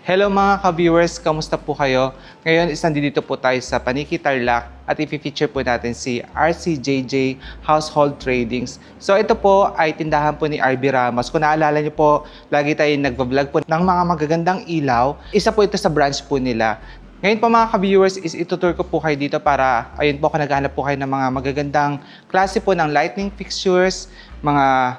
Hello mga ka-viewers, kamusta po kayo? Ngayon is nandito po tayo sa Paniki Tarlac at i-feature po natin si RCJJ Household Tradings. So ito po ay tindahan po ni RB Ramos. Kung naalala niyo po, lagi tayo nagbablog po ng mga magagandang ilaw. Isa po ito sa branch po nila. Ngayon po mga ka-viewers is itutur ko po kayo dito para ayun po kung naghahanap po kayo ng mga magagandang klase po ng lighting fixtures, mga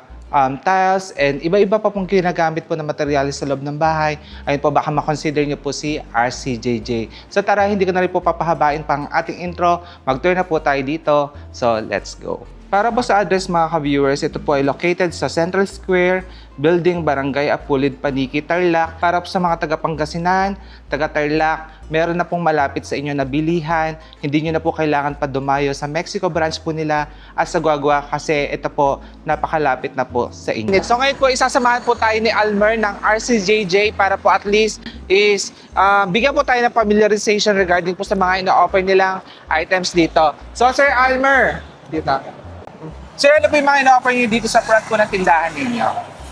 tiles, and iba-iba pa pong ginagamit po na materyales sa loob ng bahay. Ayun po, baka makonsider nyo po si RCJJ. So tara, hindi ko na rin po papahabain pang ating intro. Mag-turn na po tayo dito. So let's go. Para po sa address mga ka-viewers, ito po ay located sa Central Square, Building Barangay Apulid, Paniki, Tarlac. Para po sa mga taga-Pangasinan, taga-Tarlac, meron na pong malapit sa inyo na bilihan. Hindi nyo na po kailangan pa dumayo sa Mexico branch po nila at sa Guagua kasi ito po, napakalapit na po sa inyo. So ngayon po, isasamahan po tayo ni Almer ng RCJJ para po at least is bigyan po tayo ng familiarization regarding po sa mga ina-offer nilang items dito. So Sir Almer, dito. Sir, ano po yung mga ina-offer niyo dito sa front po ng tindahan ninyo?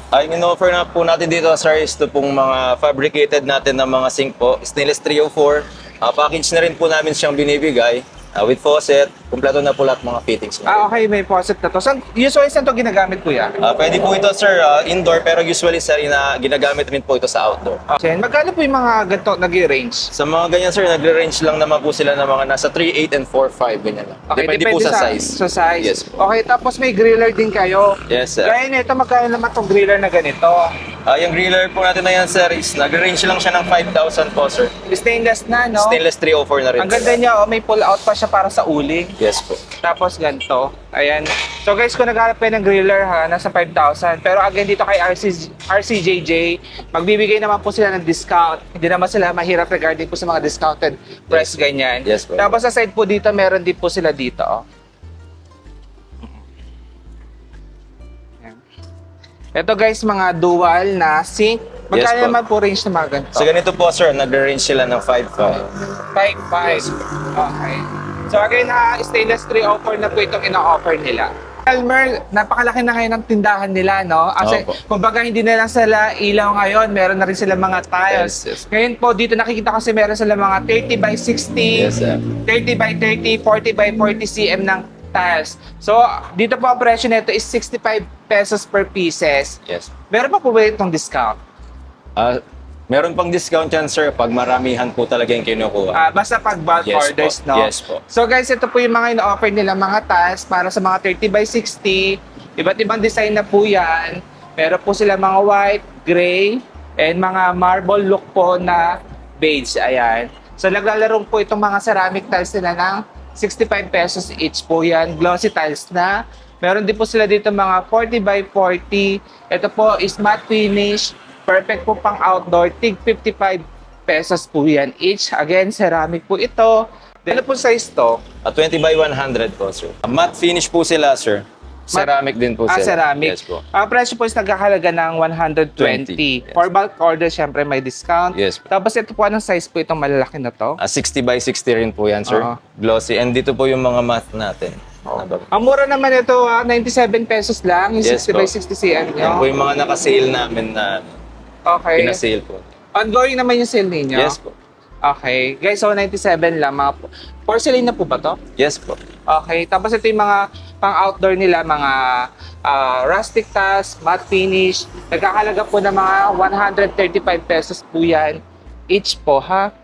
Ay, in-offer na po natin dito, sir, is ito pong mga fabricated natin na mga sink po. Stainless 304. Package na rin po namin siyang binibigay with faucet. Kumpleto na po lahat mga fittings. Okay, may faucet na to. Usually, saan to ginagamit po yan? Pwede po ito, sir, indoor, pero usually, sir, ginagamit rin po ito sa outdoor. Okay, magkano po yung mga ganito nag-range? Sa mga ganyan, sir, nagre-range lang naman po sila ng mga nasa 3.8 and 4.5, ganyan lang. Okay, depende po sa size. Sa size. Yes po. Okay, tapos may griller din kayo. Yes, sir. Gaya nito, magkano naman tong griller na ganito? Yung griller po natin na yan, sir, is nagre-range lang siya ng 5,000 po, sir. Stainless na, no? Stainless 304 na rin. Ang ganda niya, may pull out pa siya para sa uling. Yes po. Tapos ganito. Ayan. So guys, kung naghanap kayo ng griller ha, nasa 5,000. Pero again, dito kay RCJJ, magbibigay naman po sila ng discount. Hindi naman sila mahirap regarding po sa mga discounted price, ganyan. Yes po. Tapos sa side po dito, meron din po sila dito. Oh. Ayan. Ito guys, mga dual na sink. Magkano Yes po. naman po range ng mga ganito? So ganito po, sir, nagre-range sila ng 5.5. 5.5. Okay. So again, stainless 304 na po itong ina-offer nila. Elmer, napakalaki na kayo ng tindahan nila, no? Kasi Opo. kumbaga hindi na lang sila ilaw ngayon, meron na rin sila mga tiles. Yes. Ngayon po, dito nakikita kasi meron sila mga 30 by 60, Yes, sir. 30 by 30, 40 by 40 cm ng tiles. So, dito po ang presyo nito is 65 pesos per pieces. Yes. Meron pa po ba itong discount? Meron pang discount yan, sir, pag maramihan po talaga yung kinukuha. Basta pag bulk Yes orders, po. no? Yes po. So guys, ito po yung mga ina-offer nila mga tiles para sa mga 30 by 60. Iba't ibang design na po yan. Meron po sila mga white, gray, and mga marble look po na beige. Ayan. So naglalaro po itong mga ceramic tiles nila ng 65 pesos each po yan. Glossy tiles na. Meron din po sila dito mga 40 by 40. Ito po is matte finish. Perfect po pang outdoor. Tig 55 pesos po yan each. Again, ceramic po ito. Ano po size to? 20 by 100 po, sir. Matte finish po sila, sir. Ceramic din po sila. Ceramic. Yes po. Ang presyo po is nagkakalaga ng 120. 20, yes. For bulk order, syempre may discount. Yes po. Tapos ito po, anong size po itong malalaki na to? 60 by 60 rin po yan, sir. Oo. Glossy. And dito po yung mga matte natin. Ang mura naman ito, 97 pesos lang. Yung Yes 60 by po. 60 cm nyo. Yan po yung mga naka-sale namin na Okay. pinasale po. Ongoing naman yung sale ninyo? Yes po. Okay. Guys, so 97 lang. Mga porcelain na po ba to? Yes po. Okay. Tapos ito yung mga pang-outdoor nila, mga rustic tiles, matte finish. Nagkakalaga po ng mga 135 pesos po yan. Each po, ha?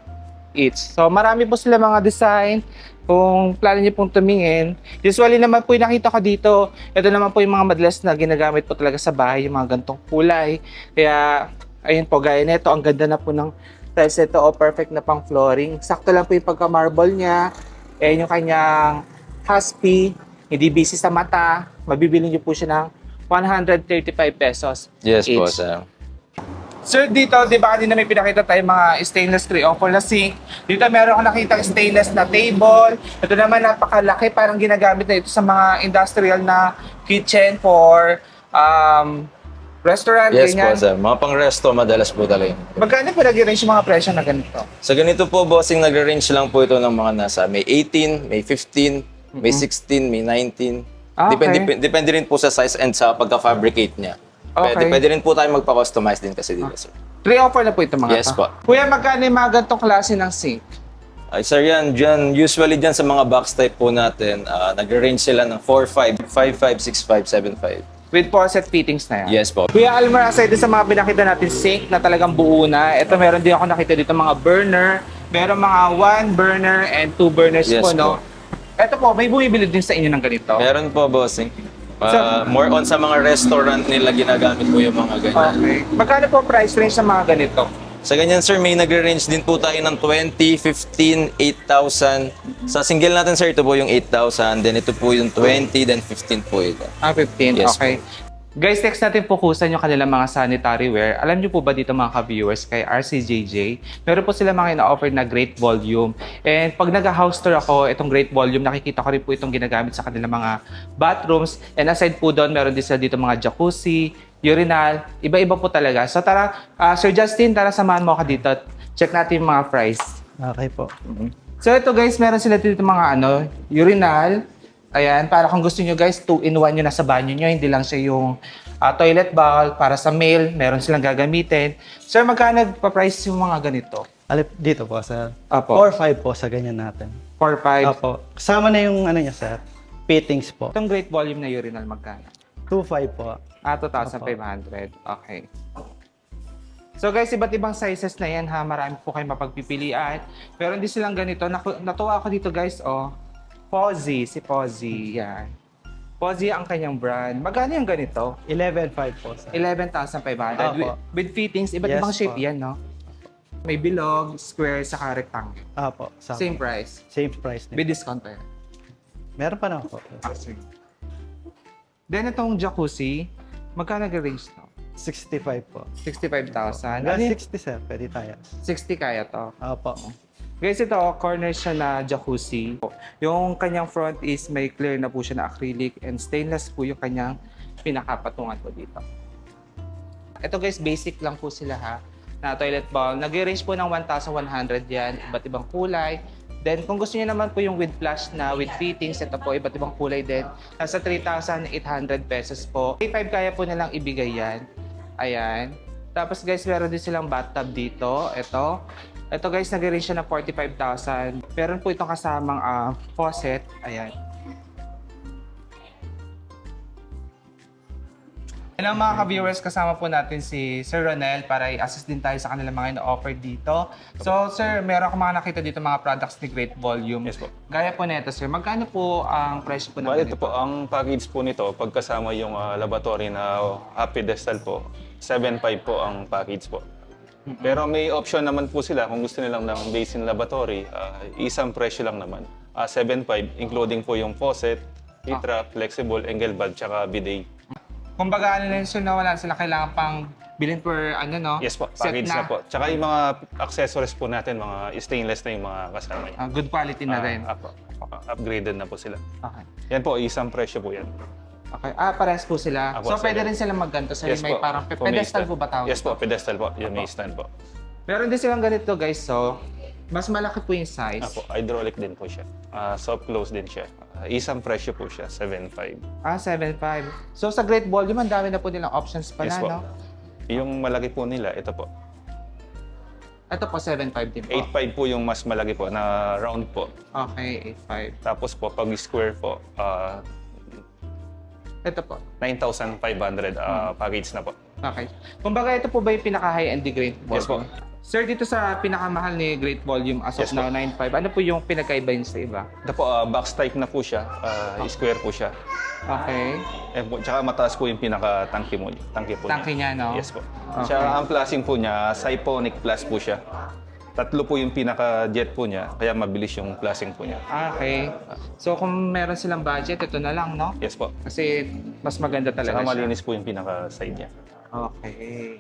Each. So, marami po sila mga design. Kung plano niyo pong tumingin. Usually naman po yung nakita ko dito, ito naman po yung mga madalas na ginagamit po talaga sa bahay, yung mga gantong kulay. Kaya, ayun po, gaya nito, ang ganda na po ng tiles nito, perfect na pang flooring. Sakto lang po yung pagka-marble niya. Ayan yung kanyang husky, hindi busy sa mata. Mabibili niyo po siya ng 135 pesos Yes po, each. sir. Sir, dito, di ba kanina may pinakita tayo mga stainless 304 na sink. Dito meron akong nakita stainless na table. Ito naman napakalaki, parang ginagamit na ito sa mga industrial na kitchen for restaurant, Yes ganyan. po, sir. Mga pang-resto, madalas po talaga. Magkano po nag-range yung mga presyo na ganito? Sa ganito po, bossing, nagre-range lang po ito ng mga nasa may 18, may 15, may 16, may 19. Ah, okay. Depende rin po sa size and sa pagka-fabricate niya. Okay. Pwede rin po tayo magpa-customize din kasi dito, sir. 3 offer na po ito mga Yes to. po. Kuya, magkano yung mga ganitong klase ng sink? Ay, sir, usually dyan sa mga box type po natin, nag-range sila ng 4.5, 5.5, 6.5, 7.5. With faucet fittings na yan. Yes po. Kuya Almar, aside din sa mga pinakita natin sink na talagang buo na, ito meron din ako nakita dito mga burner, meron mga 1 burner and 2 burners Yes po, no? Ito po, may bumibili din sa inyo ng ganito. Meron po, bossing. More on sa mga restaurant nila ginagamit po yung mga ganyan. Okay. Magkano po price range sa mga ganito? Sa ganyan, sir, may nagre-range din po tayo ng 20, 15, 8,000. Sa single natin, sir, ito po yung 8,000. Then ito po yung 20, then 15 po ito. 15, Yes okay. Guys, next natin pukusan yung kanilang mga sanitary ware. Alam niyo po ba dito mga ka-viewers kay RCJJ, meron po sila mga ina-offer na great volume. And pag nag-house tour ako, itong great volume, nakikita ko rin po itong ginagamit sa kanilang mga bathrooms. And aside po doon, meron din sila dito mga jacuzzi, urinal, iba-iba po talaga. So tara, Sir Justin, tara samahan mo ako dito. Check natin yung mga price. Okay po. So ito guys, meron sila dito mga urinal. Ayan, para kung gusto nyo guys, 2-in-1 nyo nasa banyo nyo, hindi lang siya yung toilet bowl para sa male, meron silang gagamitin. Sir, magkano pa-price yung mga ganito? Alip dito po, sir. Apo. 4-5 po sa ganyan natin. 4-5. Apo. Kasama na yung ano niya, sir. Fittings po. Itong great volume na urinal, magkano? 2-5 po. 2,500. Okay. So guys, iba't ibang sizes na yan ha. Marami po kayong mapagpipilian. Pero hindi silang ganito. Natuwa ako dito guys, oh. Si Pozzy, yan. Pozzy ang kanyang brand. Magkano yung ganito? 11.5 po, sir. 11,500. Opo. With fittings, iba't Yes ibang shape po. yan, no? May bilog, square, saka rectangle. Apo. Same price. Same price din. With discount pa yan. Meron pa na po. Sige. Then itong jacuzzi, magkano nag-range no? 65 po. 65,000. Hanggang Ano yun? 60, sir. Pwede tayo. 60 kaya to. Apo. Guys, ito, corner siya na jacuzzi. Yung kanyang front is may clear na po siya na acrylic and stainless po yung kanyang pinakapatungan po dito. Ito guys, basic lang po sila ha, na toilet bowl. Nag-range po ng 1,100 yan, iba't ibang kulay. Then kung gusto niyo naman po yung with flash na with fittings, ito po iba't ibang kulay din. Nasa 3,800 pesos po. 5 kaya po nilang ibigay yan. Ayan. Tapos guys, meron din silang bathtub dito. Ito guys, nag-range siya na 45,000. Meron po itong kasamang faucet. Ayan. Hello mga ka-viewers, kasama po natin si Sir Ronel para i-assist din tayo sa kanilang mga ina-offer dito. So sir, meron akong mga nakita dito mga products ni Great Volume. Yes po. Gaya po nito sir, magkano po ang presyo po ng Well, ganito? ito po, ang package po nito, pagkasama yung laboratory na Happy Destal po, 7.5 po ang package po. Pero may option naman po sila kung gusto nilang ng basin laboratory, isang presyo lang naman. 7.5, including po yung faucet, heat-trap, flexible, angle bulb, tsaka bidet. Kumbaga ano na yun sir, na wala sila kailangan pang bilhin per ano no? Yes po, Set package na po. Tsaka yung mga accessories po natin, mga stainless na yung mga kasama niya. Good quality na rin. Upgraded na po sila. Okay. Yan po, isang presyo po yan. Okay. Parehas po sila. Apo, So pwede sila. rin silang magganto. So Yes may po. parang Kung may pedestal stand. po ba tawag? Yes po, pedestal po. Yung may stand po. Meron din silang ganito guys. So mas malaki po yung size. Apo, hydraulic din po siya. Soft close din siya. Isang presyo po siya, 7.5. 7.5. So sa Great Volume, ang dami na po nilang options pala, Yes po. no? Yung malaki po nila, ito po. Ito po, 7.5 din po. 8.5 po yung mas malaki po na round po. Okay, 8.5. Tapos po, pag square po, Ito po. 9,500 package na po. Okay. Kumbaga, ito po ba yung pinaka-high-end ni Great Volume? Yes po. Sir, dito sa pinakamahal ni Great Volume as of Yes now, po. 9.5, ano po yung pinakaiba yun sa iba? Ito po, box type na po siya. Square po siya. Okay. Tsaka mataas po yung pinaka-tangke po Tangke niya, no? Yes po. Okay. Tsaka ang plasing po niya, Siphonic Plus po siya. Tatlo po yung pinaka-jet po niya, kaya mabilis yung plasing po niya. Okay. So kung meron silang budget, ito na lang, no? Yes po. Kasi mas maganda talaga Tsaka siya. malinis po yung pinaka-side niya. Okay.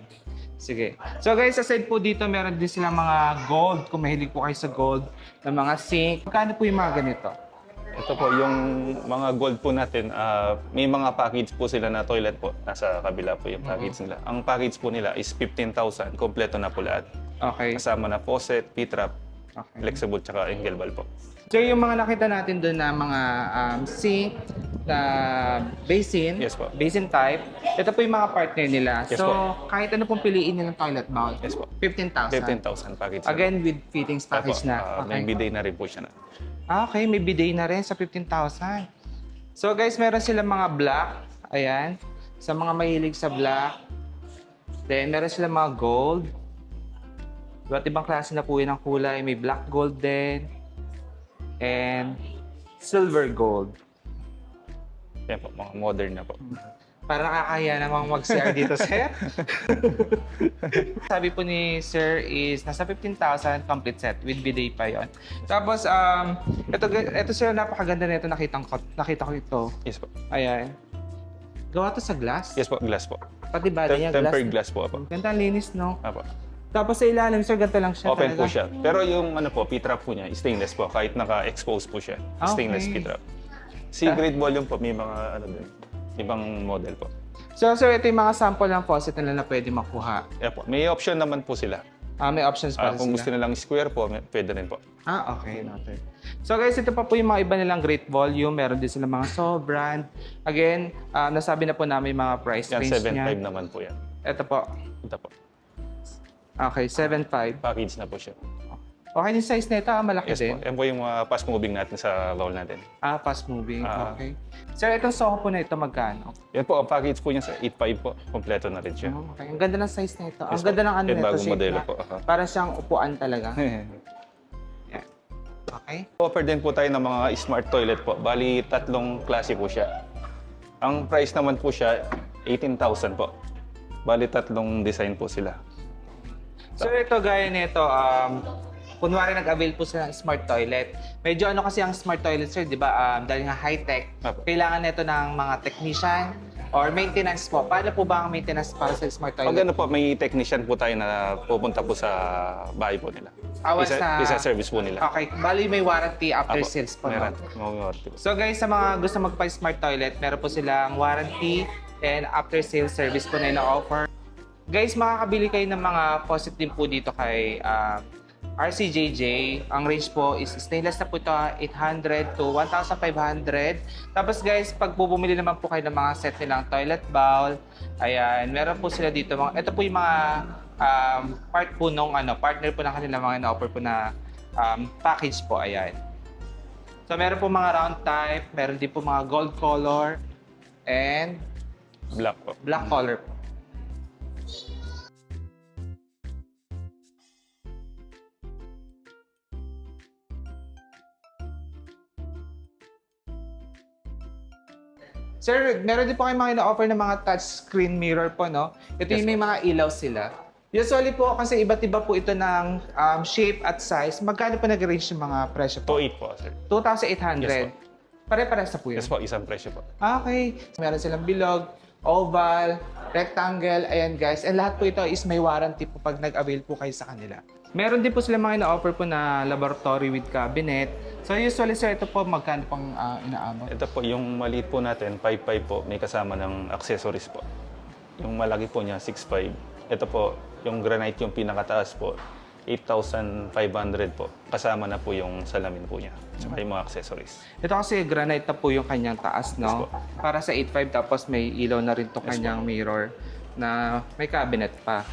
Sige. So guys, aside po dito, meron din silang mga gold. Kung mahilig po kayo sa gold, na mga sink. Magkano po yung mga ganito? Ito po, yung mga gold po natin, may mga package po sila na toilet po. Nasa kabila po yung package nila. Ang package po nila is 15,000. Kompleto na po lahat. Okay. Kasama na faucet, heat-trap, Okay. flexible, tsaka angle bulb po. So yung mga nakita natin doon na mga sink, na basin. Yes po. Basin type. Ito po yung mga partner nila. Yes So, po. kahit ano pong piliin nilang toilet bowl. Yes po. 15,000. 15,000 package. na Again, with fittings po. package Opo, na. may bidet na rin po siya na. Okay, may bidet na rin sa 15,000. So guys, meron silang mga black. Ayan. Sa mga mahilig sa black. Then, meron silang mga gold. Iba't ibang klase na po yun ng kulay. May black gold din. And silver gold. Yan po, mga modern na po. Para nakakahiya namang mag-CR dito, sir. Sabi po ni sir is nasa 15,000 complete set with bidet pa yon. Tapos, ito sir, napakaganda nito. Nakita ko ito. Yes po. Ayan. Gawa to sa glass. Yes po, glass po. Pati body niya, glass. Tempered glass po. Apo. Ganda, ang linis, no? Apo. Tapos sa ilalim, sir, ganito lang siya. Open talaga. po siya. Pero yung ano po, P-trap po niya, stainless po. Kahit naka-expose po siya. Okay. Stainless P-trap. C-grade volume po, may mga ano din. Ibang model po. So, sir, ito yung mga sample ng faucet nila na pwede makuha. Yeah po. May option naman po sila. May options para Kung sila. gusto nilang square po, pwede rin po. Okay. Noted. So guys, ito pa po yung mga iba nilang great volume. Meron din sila mga so brand. Again, nasabi na po namin yung mga price Yan, range 7.5 niya. naman po yan. Ito po. Ito po. Okay, 7.5. Package na po siya. Okay, yung size na ito, malaki Yes din. po. Yan po yung fast moving natin sa bowl natin. Fast moving. Ah. Okay. Sir, itong Soho po na ito, magkano? Yan po, ang package po niya sa 8.5 po. Kompleto na rin siya. Okay. Ang ganda ng size na ito. Ang Yes ganda po. ng ano Yan, nito, bagong shape modelo na. po. Aha. Para siyang upuan talaga. Yan. Okay. Offer din po tayo ng mga smart toilet po. Bali, tatlong klase po siya. Ang price naman po siya, 18,000 po. Bali, tatlong design po sila. So ito gaya nito, kunwari nag-avail po sila ng smart toilet. Medyo ano kasi ang smart toilet, sir, di ba? Dahil nga high-tech, Apo. kailangan nito ng mga technician or maintenance po. Paano po ba ang maintenance para sa smart Pag toilet? ano po, may technician po tayo na pupunta po sa bahay po nila. Isa-service po nila. Okay, bali may warranty after Apo, sales po. meron. No? May warranty po. So guys, sa mga gusto magpa-smart toilet, meron po silang warranty and after sales service po na ina-offer. Guys, makakabili kayo ng mga faucet din po dito kay RCJJ. Ang range po is stainless na po ito, 800 to 1,500. Tapos guys, pag bumili naman po kayo ng mga set nilang toilet bowl, ayan, meron po sila dito. Ito po yung mga part po nung partner po na kanila mga na-offer po na package po, ayan. So meron po mga round type, meron din po mga gold color, and Black po. black color po. Sir, meron din po kayo mga ina-offer ng mga touchscreen mirror po, no? Ito Yes, yung may mga ilaw sila. Usually po, kasi iba't iba po ito ng shape at size. Magkano po nag-range yung mga presyo po? 2.8 po, sir. 2,800. Yes, Pare-pares na po yun. Yes po, isang presyo po. Okay. Meron silang bilog, oval, rectangle, ayan guys. And lahat po ito is may warranty po pag nag-avail po kayo sa kanila. Meron din po sila mga ina-offer po na laboratory with cabinet. So usually sir, ito po magkano pang inaabot? Ito po, yung maliit po natin, 5.5 po, may kasama ng accessories po. Yung malaki po niya, 6.5. Ito po, yung granite yung pinakataas po, 8,500 po. Kasama na po yung salamin po niya. Tsaka yung mga accessories. Ito kasi granite na po yung kanyang taas, Yes no? po. Para sa 8.5 tapos may ilaw na rin to Yes kanyang mirror na may cabinet pa.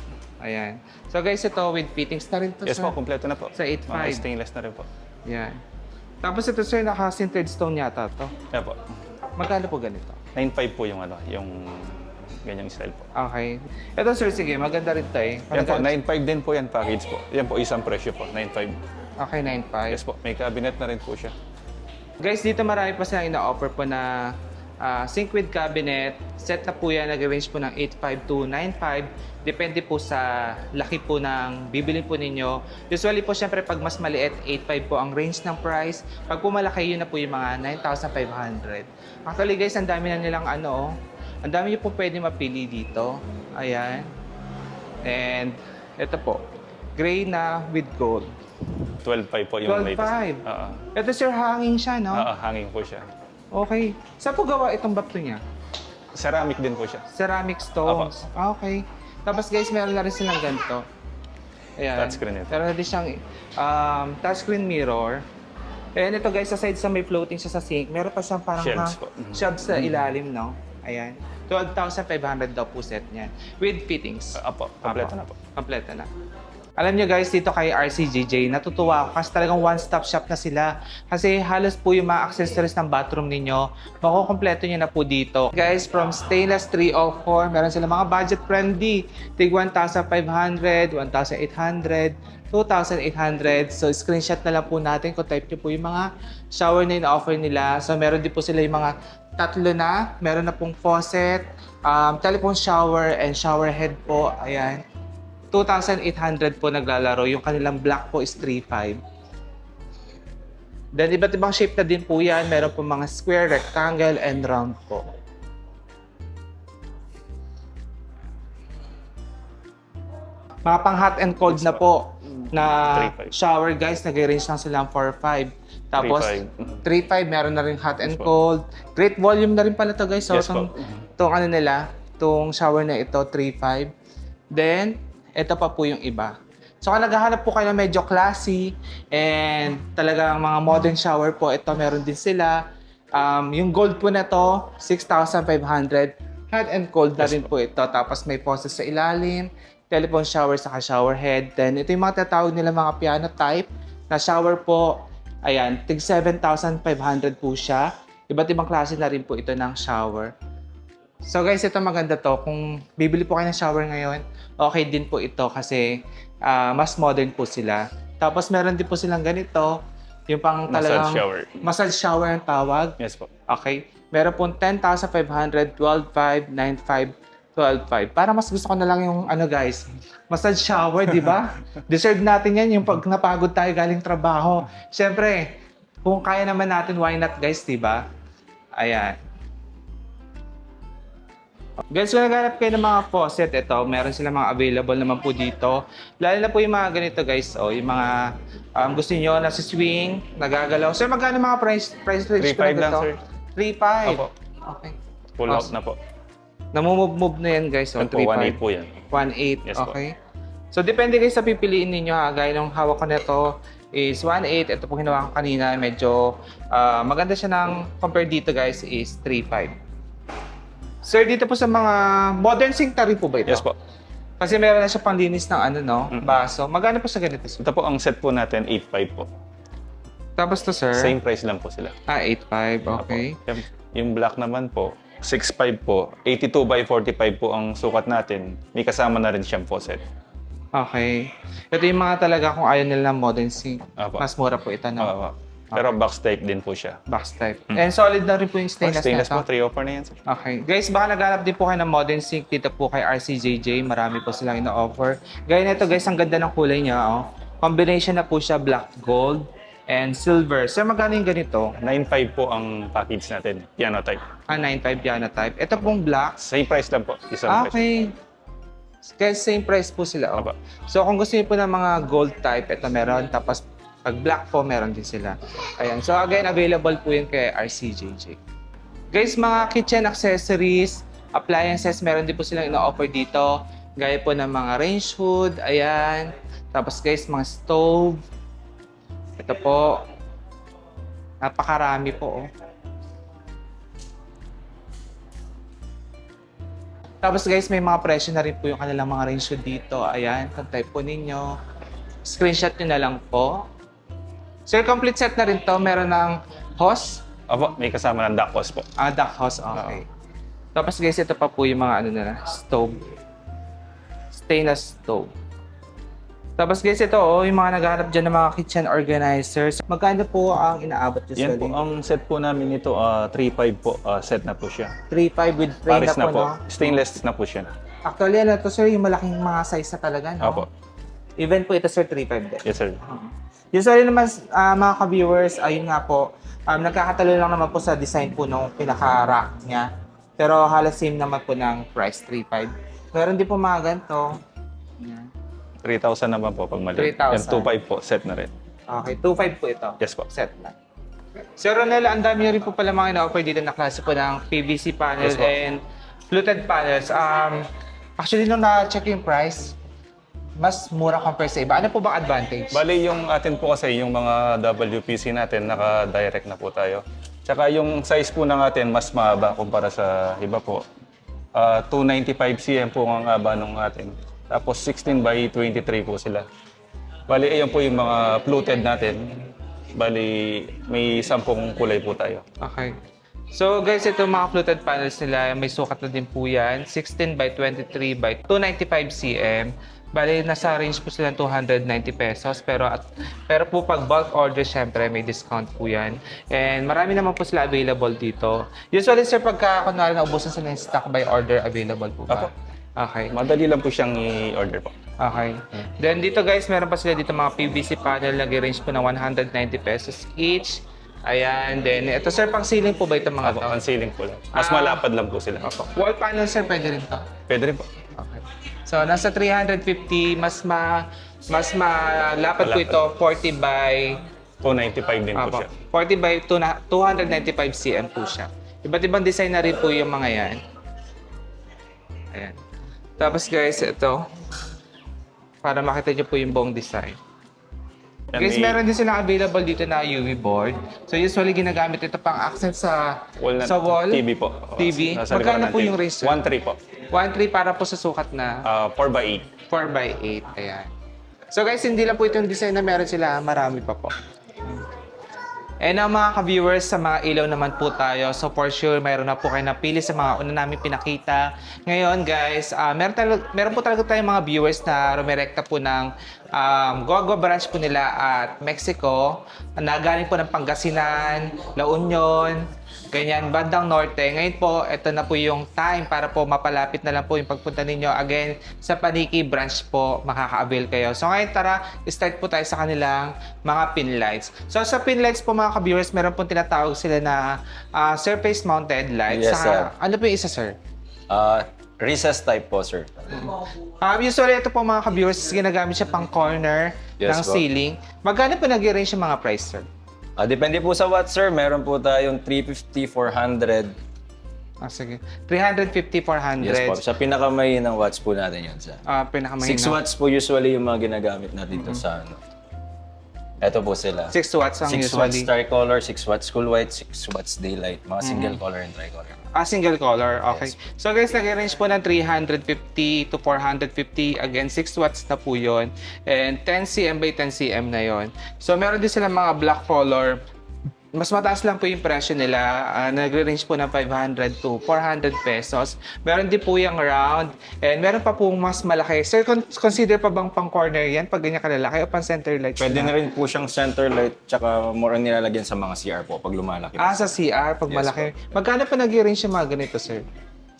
Ayan. So guys, ito with fittings na rin to, Yes sir. po, kompleto na po. Sa 8.5. Mga stainless na rin po. Yan. Tapos ito sir, naka-sintered stone yata to. Yan po. Magkano po ganito? 9.5 po yung yung ganyang style po. Okay. Ito sir, sige, maganda rin to eh. Yan po, 9.5 din po yan package po. Yan po, isang presyo po, 9.5. Okay, 9.5. Yes po, may cabinet na rin po siya. Guys, dito marami pa silang ina-offer po na sink with cabinet. Set na po yan, nag-range po ng 8.5 to 9.5. Depende po sa laki po ng bibili po ninyo. Usually po, syempre, pag mas maliit, 8.5 po ang range ng price. Pag po malaki, yun na po yung mga 9,500. Actually guys, ang dami na nilang ang dami nyo po pwede mapili dito. Ayan. And ito po, gray na with gold. 12.5 po yung 12.5. Oo. Ito sir, hanging siya, no? Hanging po siya. Okay. Saan po gawa itong bato niya? Ceramic din po siya. Ceramic stones. Okay. Tapos guys, meron na rin silang ganito. Ayan. Touchscreen ito. Meron na din siyang touchscreen mirror. And ito guys, aside sa may floating siya sa sink, meron pa siyang parang Shelves po. shelves sa ilalim, no? Ayan. 12,500 daw po set niyan. With fittings. Apo, kompleto na po. Kompleto na. Alam nyo guys, dito kay RCJJ, natutuwa ako kasi talagang one-stop shop na sila. Kasi halos po yung mga accessories ng bathroom ninyo, makukompleto nyo na po dito. Guys, from stainless 304, meron sila mga budget-friendly. Tig 1,500, 1,800, 2,800. So, screenshot na lang po natin kung type nyo po yung mga shower na in-offer nila. So, meron din po sila yung mga tatlo na. Meron na pong faucet, telephone shower, and shower head po. Ayan. 2,800 po naglalaro. Yung kanilang black po is 3,500. Then, iba't ibang shape na din po yan. Meron po mga square, rectangle, and round po. Mga pang hot and cold na po na 3,500. shower guys, nag-range lang silang 4,500. Tapos 3,500. 3,500 meron na rin hot and Yes po. cold. Great volume na rin pala to guys. So, Yes po. itong ano nila, itong shower na ito, 3,500. Then, ito pa po yung iba. So, kung naghahanap po kayo ng medyo classy and talagang mga modern shower po, ito meron din sila. Yung gold po na to, 6,500. Hot and cold na Yes rin po ito. Tapos may faucet sa ilalim, telephone shower saka shower head. Then, ito yung mga tatawag nila mga piano type na shower po. Ayan, tig 7,500 po siya. Iba't ibang klase na rin po ito ng shower. So guys, ito maganda to. Kung bibili po kayo ng shower ngayon, okay din po ito kasi mas modern po sila. Tapos meron din po silang ganito. Yung pang talagang... Massage shower. Massage shower ang tawag. Yes po. Okay. Meron pong 10,500, 12,500, 9,500, 12,500. Para mas gusto ko na lang yung ano guys, massage shower, di ba? Deserve natin yan yung pag napagod tayo galing trabaho. Siyempre, kung kaya naman natin, why not guys, di ba? Ayan. Guys, kung naghanap kayo ng mga faucet, ito, meron sila mga available naman po dito. Lalo na po yung mga ganito guys, yung mga gusto niyo na si swing, nagagalaw. Sir, magkano mga price range po 3,500 lang, nito? sir. 3,500. Opo. Okay. Full out na po. Namumove na yan guys. Yan po, 1,800 po yan. 1,800. Yes po. Okay. So, depende guys sa pipiliin ninyo ha. Gaya ng hawak ko nito is 1,800. Ito po ginawa ko kanina. Medyo maganda siya ng compare dito guys is 3,500. Sir, dito po sa mga modern sink na rin po ba ito? Yes po. Kasi meron na siya panlinis ng ano no, baso. Magkano po sa ganito sir? Ito po ang set po natin, 8,500 po. Tapos to sir? Same price lang po sila. 8,500. Okay. Apo. Yung black naman po, 6,500 po. 82 by 45 po ang sukat natin. May kasama na rin siyang faucet. Okay. Ito yung mga talaga kung ayaw nila ng modern sink. Apo. Mas mura po ito no? Apo. Pero box type din po siya. Box type. And solid na rin po yung stainless, Stainless na po, ito. 304 na yan, sir. Okay. Guys, baka naghanap din po kayo ng modern sink dito po kay RCJJ. Marami po silang ina-offer. Gaya nito guys, ang ganda ng kulay niya. Oh. Combination na po siya black gold and silver. So, magkano yung ganito? 9,500 po ang package natin. Piano type. 9,500 piano type. Ito pong black. Same price lang po. Isang price. Okay. Guys, same price po sila. Oh. Aba. So, kung gusto niyo po ng mga gold type, ito meron. Tapos, pag black po, meron din sila. Ayan. So, again, available po yun kay RCJJ. Guys, mga kitchen accessories, appliances, meron din po silang ina-offer dito. Gaya po ng mga range hood. Ayan. Tapos, guys, mga stove. Ito po. Napakarami po, oh. Tapos guys, may mga presyo na rin po yung kanilang mga range hood dito. Ayan, kung type po ninyo. Screenshot nyo na lang po. Sir, complete set na rin to. Meron ng hose. Opo, may kasama ng duck hose po. Duck hose, okay. Tapos guys, ito pa po yung mga ano nila, stove. Stainless stove. Tapos guys, ito yung mga naghahanap dyan ng mga kitchen organizers. Magkano po ang inaabot nyo Yan po, ang set po namin nito, 3,500 po. Set na po siya. 3,500 with frame Paris na na po, po. no? Stainless na po siya. Actually, ano to sir, yung malaking mga size na talaga, no? Opo. Even po ito sir, 3,500 din. Yes, sir. Usually naman, mga ka-viewers, ayun nga po, nagkakatalo lang naman po sa design po nung pinaka-rack niya. Pero halos same naman po ng price, 3,500. Meron din po mga ganito. Yan. 3,000 naman po pag mali. 3,000. Yan, 2,500 po. Set na rin. Okay, 2,500 po ito. Yes po. Set na. Sir Ronel, ang dami rin po pala mga ina-offer dito na klase po ng PVC panel Yes po. and fluted panels. Actually, nung na-check yung price, mas mura compare sa iba. Ano po bang advantage? Bali, yung atin po kasi, yung mga WPC natin, naka-direct na po tayo. Tsaka yung size po ng atin, mas mahaba kumpara sa iba po. 295 cm po ang haba ng atin. Tapos 16 by 23 po sila. Bali, ayan po yung mga fluted natin. Bali, may 10 kulay po tayo. Okay. So guys, ito mga fluted panels nila, may sukat na din po yan. 16 by 23 by 295 cm. Bali, nasa range po sila ng 290 pesos. Pero po pag bulk order, syempre may discount po yan. And marami naman po sila available dito. Usually sir, pagka kunwari naubusan sila ng stock by order, available po ba? Apo. Okay. Madali lang po siyang i-order po. Okay. Then dito guys, meron pa sila dito mga PVC panel, nag-range po ng 190 pesos each. Ayan, then ito sir, pang ceiling po ba itong mga to? Ang ceiling po lang. Mas malapad lang po sila. Wall panel sir, pwede rin to. Pwede rin po. Okay. So nasa 350, mas malapad po ito, 40 by 295 din po siya. 40 by 295 cm po siya. Iba't ibang design na rin po yung mga yan. Ayan. Tapos guys, ito para makita niyo po yung buong design. And Guys, meron din silang available dito na UV board. So usually ginagamit ito pang accent sa wall. TV po. TV. Nasa Magkano likuran ng po TV. yung range, sir? 1.3 po. 1.3 para po sa sukat na 4x8. 4x8. Ayan. So guys, hindi lang po itong design na meron sila. Marami pa po. And ang mga ka-viewers, sa mga ilaw naman po tayo. So for sure, mayroon na po kayo napili sa mga una namin pinakita. Ngayon guys, meron po talaga tayong mga viewers na rumirekta po ng Guagua branch po nila at Mexico. Na galing po ng Pangasinan, La Union, ganyan, bandang norte. Ngayon po, ito na po yung time para po mapalapit na lang po yung pagpunta ninyo. Again, sa Paniki branch po, makaka-avail kayo. So ngayon, tara, start po tayo sa kanilang mga pin lights. So sa pin lights po mga ka-viewers, meron po tinatawag sila na surface mounted lights. Yes, sir. Ano po yung isa, sir? Recess type po, sir. Usually, ito po mga ka-viewers, ginagamit siya pang corner Yes, ng po. ceiling. Magkano po nag-range yung mga price, sir? Depende po sa watts, sir. Meron po tayong 350, 400. Sige. 350, 400. Yes po. Sa pinakamay ng watts po natin yun, sir. 6 Pinakamahina. watts po usually yung mga ginagamit natin dito sa ano. Ito po sila. 6 watts ang 6 watts usually. tricolor, 6 watts cool white, 6 watts daylight. Mga single color and tricolor. Single color. Okay. Yes. So guys, nag-range po ng 350 to 450. Again, 6 watts na po yun. And 10 cm by 10 cm na yon. So meron din sila mga black color. Mas mataas lang po yung presyo nila. Nag-range po ng 500 to 400 pesos. Meron din po yung round. And meron pa pong mas malaki. Sir, consider pa bang pang corner yan pag ganyan kalalaki o pang center light? Pwede na rin po siyang center light tsaka more on nilalagyan sa mga CR po pag lumalaki. Sa CR pag Yes, malaki. Magkano pa nag-range yung mga ganito, sir?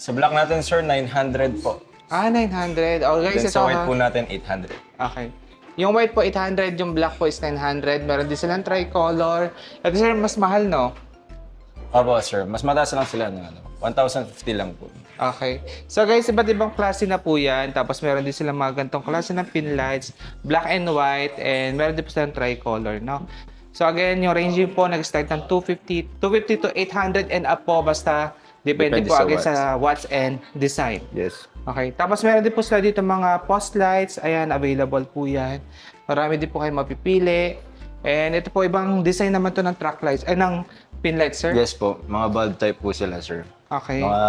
Sa black natin, sir, 900 po. 900. Oh, guys, Then ito sa white po natin, 800. Okay. Yung white po 800, yung black po is 900. Meron din silang tricolor. At sir, mas mahal, no? Opo, sir. Mas mataas lang sila ng 1,050 lang po. Okay. So guys, iba't ibang klase na po yan. Tapos meron din silang mga gantong klase ng pin lights, black and white, and meron din po silang tricolor, no? So again, yung ranging po nag-start ng 250 to 800 and up po. Basta depende po sa again watts. sa watts and design. Yes. Okay. Tapos meron din po sila dito mga post lights. Ayan, available po yan. Marami din po kayo mapipili. And ito po, ibang design naman to ng track lights. Ng pin lights, sir? Yes po. Mga bulb type po sila, sir. Okay. Mga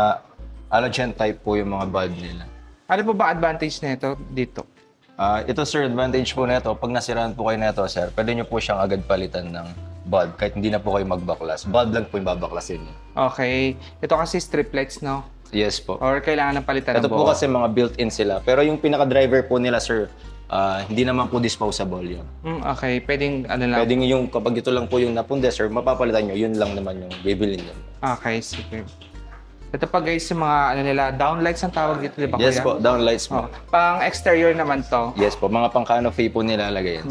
halogen type po yung mga bulb nila. Ano po ba advantage nito dito? Ito, sir, advantage po nito. Pag nasiraan po kayo nito, sir, pwede nyo po siyang agad palitan ng bulb kahit hindi na po kayo magbaklas. Bulb lang po yung babaklasin nyo. Okay. Ito kasi strip lights, no? Yes po. Or kailangan ng palitan Ito ng po buo? kasi mga built-in sila. Pero yung pinaka-driver po nila, sir, hindi naman po disposable yun. Okay. Pwedeng ano lang. Pwede yung kapag ito lang po yung napunde, sir, mapapalitan nyo, yun lang naman yung bibilin nyo. Okay, sige. Ito pa guys, yung mga ano nila, downlights ang tawag dito, di ba Yes kuya? po, downlights po. Oh, pang exterior naman to. Yes po, mga pang canopy po nilalagay yan.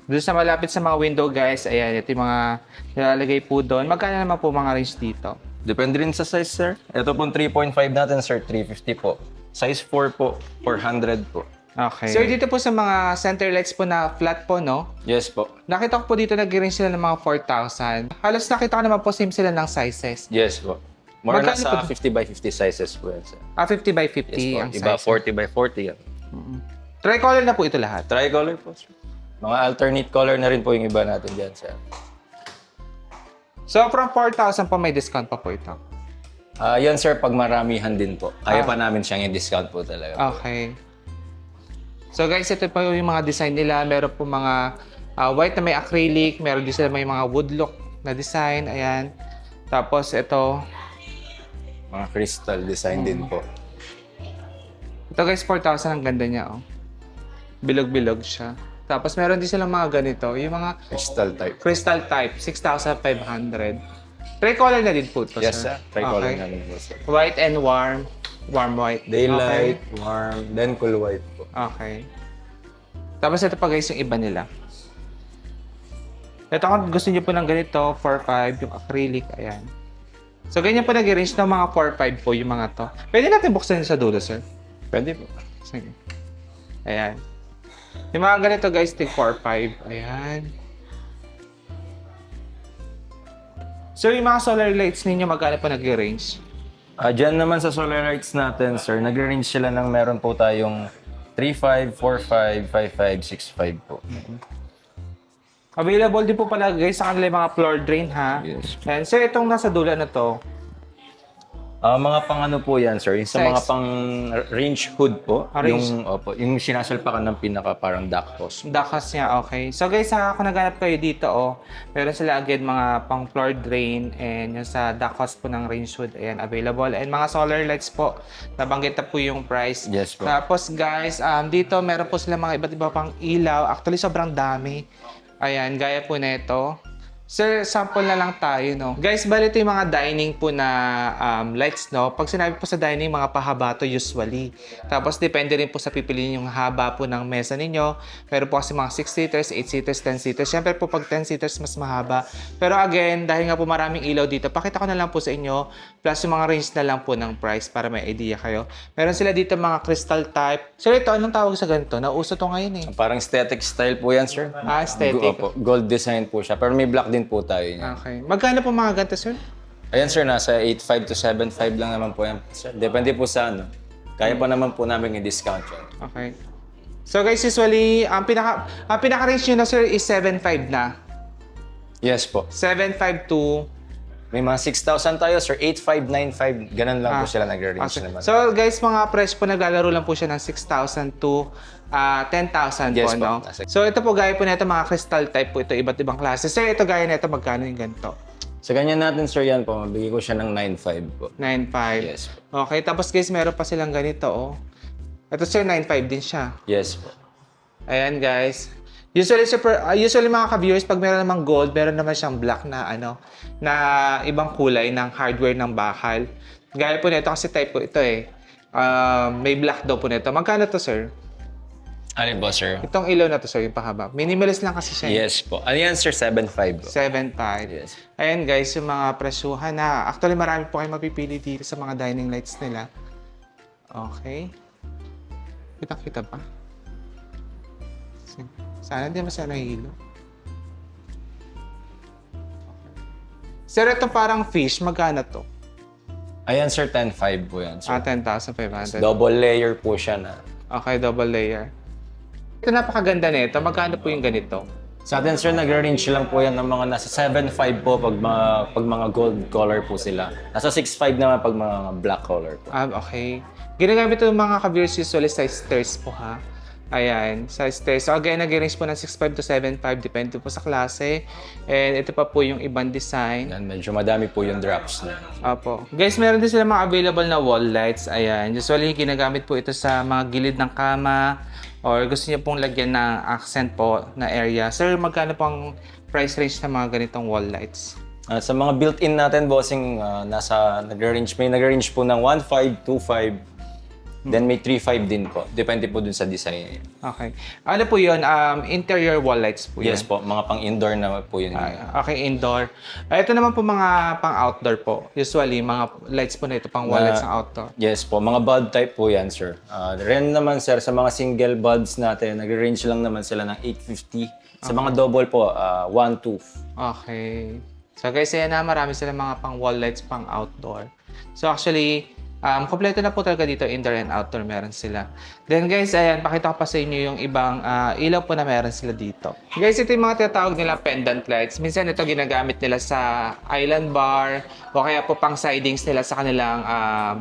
Doon sa malapit sa mga window guys, ayan, ito yung mga nilalagay po doon. Magkano naman po mga range dito? Depende rin sa size, sir. Ito pong 3.5 natin, sir, 350 po. Size 4 po, 400 po. Okay. Sir, dito po sa mga center lights po na flat po, no? Yes po. Nakita ko po dito nag-range sila ng mga 4,000. Halos nakita ko naman po same sila ng sizes. Yes po. More Magkano nasa po? 50 by 50 sizes po yan, sir. 50 by 50 Yes po. ang Iba size. 40 by 40 yan. Tricolor na po ito lahat. Tricolor po, sir. Mga alternate color na rin po yung iba natin dyan, sir. So, from 4,000 po, may discount pa po ito. Yan, sir, pag maramihan din po. Kaya pa namin siyang i-discount po talaga. Okay. So guys, ito po yung mga design nila. Meron po mga white na may acrylic. Meron din sila may mga wood look na design. Ayan. Tapos ito. Mga crystal design din po. Ito guys, 4,000. Ang ganda niya. Oh. Bilog-bilog siya. Tapos meron din silang mga ganito. Yung mga Crystal type. crystal type. 6,500. Tricolor na din po ito, Yes, sir. Tricolor Okay. namin po, sir. White and warm. Warm white. Daylight, warm, then cool white po. Okay. Tapos ito pa guys yung iba nila. Ito kung gusto niyo po ng ganito, 4-5, yung acrylic, ayan. So ganyan po nag-range ng mga 4-5 po yung mga to. Pwede natin buksan sa dulo, sir. Pwede po. Sige. Ayan. Yung mga ganito guys, tig 4-5. Ayan. So yung mga solar lights ninyo, magkano po nag-range? Diyan naman sa solar lights natin, sir, nag-range sila ng meron po tayong 3.5, 4.5, 5.5, 6.5 po. Available din po pala guys sa kanila yung mga floor drain ha. Yes. And sir, itong nasa dulo na to, Mga pang ano po yan, sir? Yung sa Size. mga pang range hood po. Range. Yung sinasalpakan ng pinaka parang duck post. dakas niya, okay. So guys, kung naghanap kayo dito, meron sila again mga pang floor drain and yung sa dakas po ng range hood, ayan, available. And mga solar lights po, nabanggit na po yung price. Yes po. Tapos guys, dito meron po sila mga iba't iba pang ilaw. Actually, sobrang dami. Ayan, gaya po na ito. Sir, sample na lang tayo, no? Guys, bali ito yung mga dining po na lights, no? Pag sinabi po sa dining, mga pahaba to usually. Tapos, depende rin po sa pipiliin yung haba po ng mesa ninyo. Meron po kasi mga 6-seaters, 8-seaters, 10-seaters. Siyempre po, pag 10-seaters, mas mahaba. Pero again, dahil nga po maraming ilaw dito, pakita ko na lang po sa inyo. Plus, yung mga range na lang po ng price para may idea kayo. Meron sila dito mga crystal type. Sir, ito, anong tawag sa ganito? Nauso to ngayon, eh. Parang aesthetic style po yan, sir. Aesthetic. Gold design po siya. Pero may black din po tayo niya. Okay. Magkano po mga ganito, sir? Ayan, sir, nasa 8.5 to 7.5 lang naman po yan. Sir, depende po sa ano. Kaya pa naman po namin i-discount yun. Okay. So guys, usually, ang pinaka-range nyo na sir is 7.5 na. Yes po. 7.5 to... May mga 6,000 tayo, sir. 8.5, 9.5. Ganun lang po sila nag-range Okay. naman. So guys, mga price po naglalaro lang po siya ng 6,000 to 10,000 Yes po, po. no? So ito po, gaya po na ito, mga crystal type po ito, iba't ibang klase. Sir, ito gaya na ito, magkano yung ganito? Sa ganyan natin, sir, yan po. Mabigay ko siya ng 9.5 po. 9.5. Yes po. Okay, tapos guys, meron pa silang ganito, oh. Ito sir, 9.5 din siya. Yes po. Ayan guys. Usually mga ka-viewers, pag meron namang gold, meron naman siyang black na na ibang kulay ng hardware ng bakal. Gaya po nito kasi type po ito eh. May black daw po nito. Magkano to, sir? Ano po, sir? Itong ilaw na to, sir, yung pahaba. Minimalist lang kasi siya. Yes po. Ano yan, sir? 7.5 po. 7.5. Yes. Ayan guys, yung mga presyuhan na. Actually, marami po kayo mapipili dito sa mga dining lights nila. Okay. Kita-kita pa. Sana hindi masaya nahihilo. Sir, ito parang fish. Magkano to? Ayan, sir, 10.5 po yan, sir. 10,500. Double layer po siya na. Okay, double layer. Ito napakaganda nito. Magkano po yung ganito? Sa atin, sir, nag-range lang po yan ng mga nasa 7.5 po pag mga gold color po sila. Nasa 6.5 naman pag mga black color po. Okay. Ginagamit ito ng mga ka-viewers usually sa stairs po, ha? Ayan, sa stairs. So again, nag-range po ng 6.5 to 7.5. Depende po sa klase. And ito pa po yung ibang design. Yan, medyo madami po yung drops na. Apo. Guys, meron din sila mga available na wall lights. Ayan. Usually, ginagamit po ito sa mga gilid ng kama or gusto niyo pong lagyan ng accent po na area. Sir, magkano pong price range ng mga ganitong wall lights? Sa mga built-in natin, bossing, may nag-range po ng 1.5, 2.5, then may 3.5 din po. Depende po dun sa design. Okay. Ano po yun? Interior wall lights po Yes yun? po, mga pang-indoor na po yun. Okay, indoor. Ito naman po mga pang-outdoor po. Usually, mga lights po na ito, pang wall lights ng outdoor. Yes po, mga bulb type po yan, sir. Ren naman, sir, sa mga single bulbs natin, nag-range lang naman sila ng 850. Sa mga double po, 1.2. Okay. So guys, ayan na, marami sila mga pang wall lights, pang outdoor. So actually, Kompleto na po talaga dito, indoor and outdoor meron sila. Then guys, ayan, pakita ko pa sa inyo yung ibang ilaw po na meron sila dito. Guys, ito yung mga tinatawag nila pendant lights. Minsan ito ginagamit nila sa island bar o kaya po pang sidings nila sa kanilang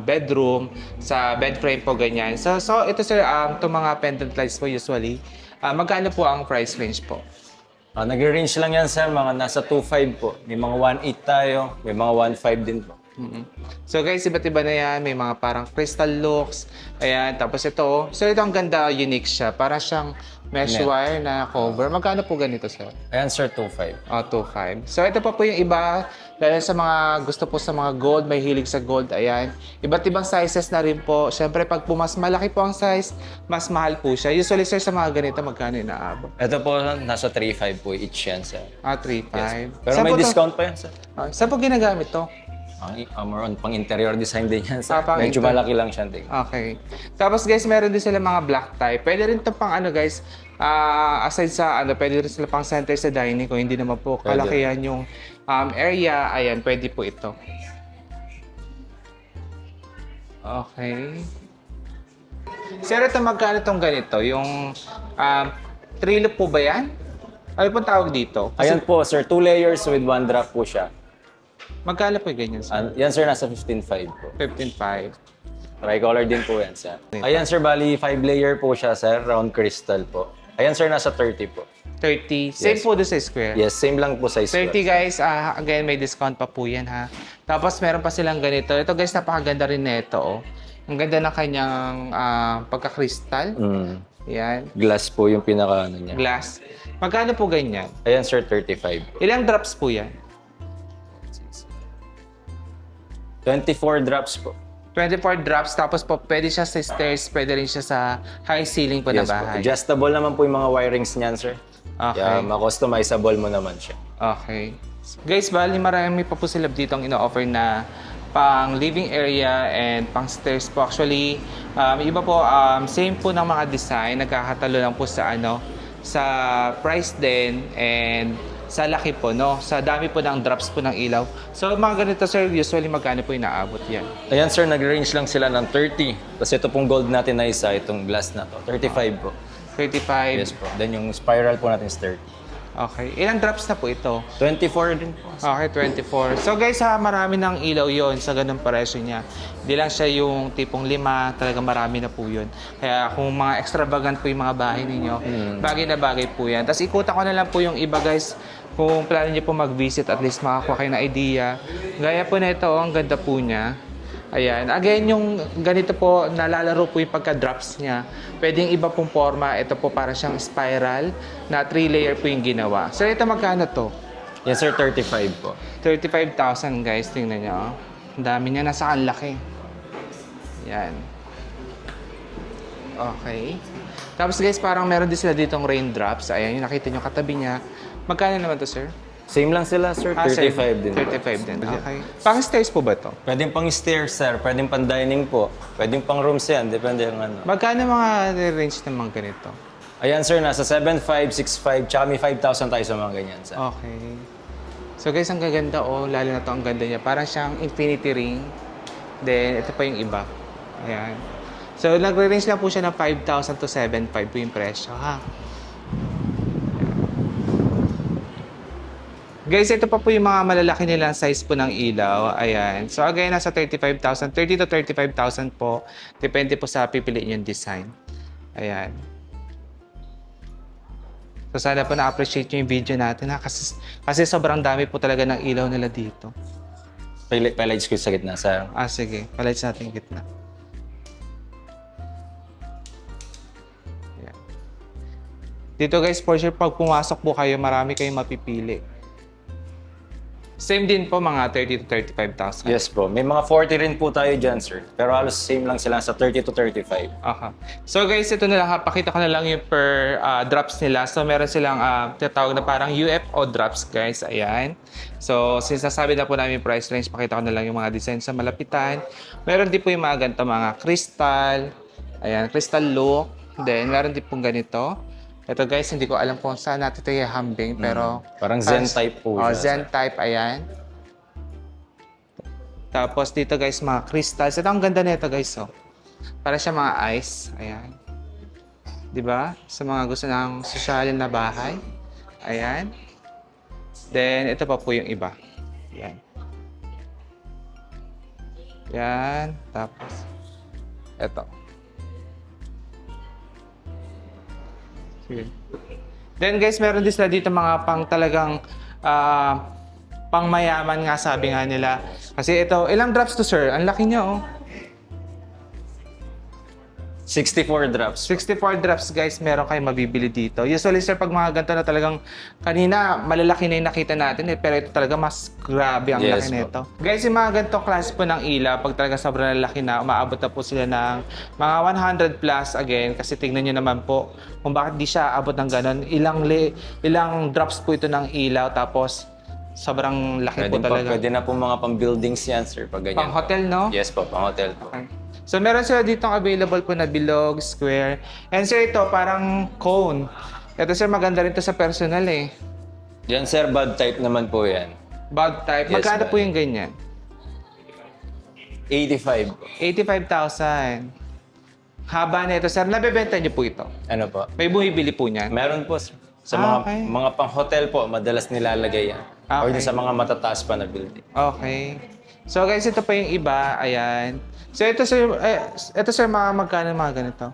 bedroom, sa bed frame po ganyan. So ito sir, itong mga pendant lights po usually, magkano po ang price range po? Nag-range lang yan, sir. Mga nasa 2.5 po. May mga 1.8 tayo. May mga 1.5 din po. So guys, iba't iba na yan. May mga parang crystal looks. Ayan, tapos ito. So ito ang ganda, unique siya. Parang siyang mesh wire na cover. Magkano po ganito, sir? Ayan, sir, 2.5. 2.5. So ito pa po yung iba. Dahil sa mga gusto po sa mga gold, may hilig sa gold. Ayan. Iba't ibang sizes na rin po. Siyempre, pag po mas malaki po ang size, mas mahal po siya. Usually, sir, sa mga ganito, magkano inaabot? Ito po, nasa 3.5 po each yan, sir. 3.5. Pero Saan may po to? discount pa yan, sir. Saan po ginagamit to? More on pang interior design din yan, sir. Pang Medyo interior. malaki lang siya. Okay. Tapos guys, meron din sila mga black tie. Pwede rin ito pang ano guys, aside sa ano, pwede rin sila pang center sa dining kung hindi naman po kalakihan yung area. Ayan, pwede po ito. Okay. Sir, ito magkano itong ganito? Yung 3 loop po ba yan? Ano pong tawag dito? Ayan po, sir. 2 layers with 1 drop po siya. Magkano po yung ganyan, sir? Yan, sir, nasa 15.5 po. 15.5. Tricolor din po yan, sir. Ayan, sir, bali 5 layer po siya, sir. Round crystal po. Ayan, sir, nasa 30 po. 30. Same Yes. po doon sa square. Yes, same lang po size. 30 guys, again may discount pa po yan ha. Tapos meron pa silang ganito. Ito guys, napakaganda rin nito oh. Ang ganda ng kanyang pagka-crystal. Yan. Glass po yung pinaka ano niya. Glass. Magkano po ganyan? Ayan, sir, 35. Ilang drops po yan? 24 drops po. 24 drops. Tapos po, pwede siya sa stairs, pwede rin siya sa high ceiling po na Yes po. bahay. Adjustable naman po yung mga wirings niyan, sir. Okay. Kaya ma-customizable mo naman siya. Okay. Guys, bali marami pa po sila dito ang ino-offer na pang living area and pang stairs po. Actually, iba po, same po ng mga design. Nagkakatalo lang po sa ano, sa price din and sa laki po, no? Sa dami po ng drops po ng ilaw. So, mga ganito, sir, usually magkano po inaabot yan? Ayan, sir, nag-range lang sila ng 30. Tapos ito pong gold natin na isa, itong glass na to, 35 po. 35. Yes po. Then yung spiral po natin is 30. Okay. Ilang drops na po ito? 24 din po. Okay, 24. So guys, marami ng ilaw yon sa ganung presyo niya. Hindi lang siya yung tipong 5, talaga marami na po yun. Kaya kung mga extravagant po yung mga bahay ninyo, bagay na bagay po yan. Tapos ikutan ko na lang po yung iba guys, kung plano niyo po mag-visit, at least makakuha kayo ng idea. Gaya po na ito, ang ganda po niya. Ayan. Again, yung ganito po, nalalaro po yung pagka-drops niya. Pwedeng iba pong forma. Ito po para siyang spiral na 3-layer po yung ginawa. So, ito magkano to? Yes, sir, 35 po. 35,000 guys. Tingnan niyo. Oh. Ang dami niya. Nasa ang laki. Yan. Okay. Tapos guys, parang meron din sila ditong raindrops. Ayan, yung nakita niyo katabi niya. Magkano naman to, sir? Same lang sila, sir. 35 din. 35 din. Okay. Pang stairs po ba to? Pwedeng pang stairs, sir. Pwedeng pang dining po. Pwedeng pang rooms yan. Depende yung ano. Magkano mga range ng mga ganito? Ayan, sir. Nasa 7.5, 6.5, tsaka may 5,000 tayo sa mga ganyan, sir. Okay. So guys, ang gaganda oh. Lalo na to ang ganda niya. Parang siyang infinity ring. Then, ito pa yung iba. Ayan. So, nagre-range lang po siya ng 5,000 to 7.5 po yung presyo, ha? Guys, ito pa po yung mga malalaki nilang size po ng ilaw. Ayan. So, again, nasa 35,000. 30 to 35,000 po. Depende po sa pipiliin yung design. Ayan. So, sana po na-appreciate nyo yung video natin, ha? Kasi sobrang dami po talaga ng ilaw nila dito. Palights ko sa gitna, sir. Sige. Palights natin yung gitna. Ayan. Dito guys, for sure, pag pumasok po kayo, marami kayong mapipili. Same din po, mga 30 to 35,000. Yes po. May mga 40 rin po tayo dyan, sir. Pero halos same lang sila sa 30 to 35. Aha. So guys, ito na lang ha. Pakita ko na lang yung per drops nila. So meron silang tinatawag na parang UFO drops guys. Ayan. So since nasabi na po namin yung price range, pakita ko na lang yung mga design sa malapitan. Meron din po yung mga ganito, mga crystal. Ayan, crystal look. Then meron din pong ganito. Ito guys, hindi ko alam kung saan natin ito ihambing, pero... Parang Zen type po siya. Zen type, ayan. Tapos dito guys, mga crystals. Ito ang ganda nito guys, oh. Para siya mga ice. Ayan. 'Di ba? Sa mga gusto ng sosyalin na bahay. Ayan. Then ito pa po yung iba. Ayan. Yan. Tapos ito. Sige. Then guys, meron din sila dito mga pang talagang pang mayaman nga sabi nga nila. Kasi ito, ilang drops to sir? Ang laki niya oh. 64 drops. 64 drops guys, meron kayong mabibili dito. Usually sir, pag mga ganito na talagang kanina, malalaki na yung nakita natin pero ito talaga mas grabe ang Yes laki po. nito. Guys, yung mga ganitong klase po ng ilaw, pag talaga sobrang lalaki na, umaabot na po sila ng mga 100 plus again. Kasi tignan nyo naman po kung bakit di siya abot ng ganon. Ilang drops po ito ng ilaw, tapos sobrang laki po talaga. Pwede na po mga pang-buildings yan, sir, pag ganyan. Pang hotel, no? Yes po, pang-hotel po. Okay. So, meron sila ditong available po na bilog, square. And sir, ito parang cone. Ito sir, maganda rin to sa personal eh. Yan, sir, bud type naman po yan. Bug type. Yes, Magkano ma'am. po yung ganyan? 85 po. 85,000. Haba na ito sir. Nabebenta niyo po ito? Ano po? May bumibili po niyan? Meron po, sir. Sa Okay. mga pang-hotel po, madalas nilalagay yan. Or Okay. sa mga matataas pa na building. Okay. So guys, ito pa yung iba. Ayan. So ito sir, magkano mga ganito?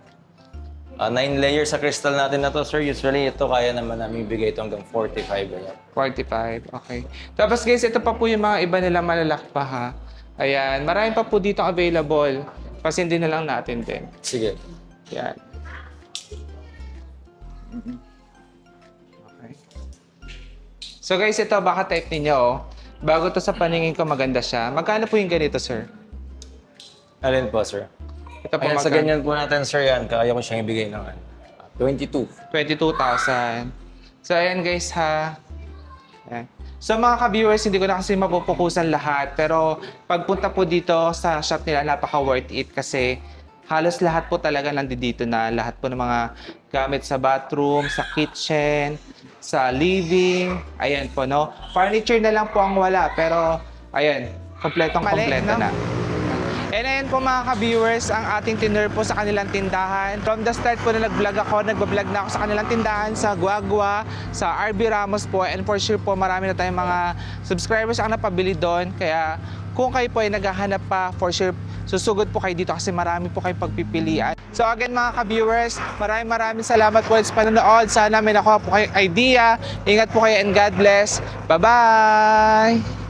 9 layers sa crystal natin na to, sir. Usually, ito kaya naman namin bigay ito hanggang 45. Ganyan. 45. Okay. Tapos guys, ito pa po yung mga iba nila malalaki pa ha. Ayan. Marami pa po dito available. Pasindin na lang natin din. Sige. Yan. Okay. So guys, ito baka type ninyo oh. Bago to sa paningin ko maganda siya. Magkano po yung ganito, sir? Alin po, sir? Ito po Ayan, sa magkano? ganyan po natin, sir, yan. Kaya ko siyang ibigay ng 22. 22,000. So ayan guys ha. Ayan. So mga ka-viewers, hindi ko na kasi mapupukusan lahat. Pero pagpunta po dito sa shop nila, napaka worth it kasi halos lahat po talaga nandito na. Lahat po ng mga gamit sa bathroom, sa kitchen, sa living. Ayan po, no? Furniture na lang po ang wala. Pero, ayan, kompletong-kompleto na. And ayan po mga ka-viewers, ang ating tinur po sa kanilang tindahan. From the start po na nag-vlog ako, nagbablog na ako sa kanilang tindahan sa Guagua, sa RB Ramos po. And for sure po, marami na tayong mga subscribers ang napabili doon. Kaya kung kayo po ay naghahanap pa, for sure, susugod po kayo dito kasi marami po kayong pagpipilian. So again mga ka-viewers, maraming salamat po sa panonood. Sana may nakuha po kayong idea. Ingat po kayo and God bless. Bye-bye!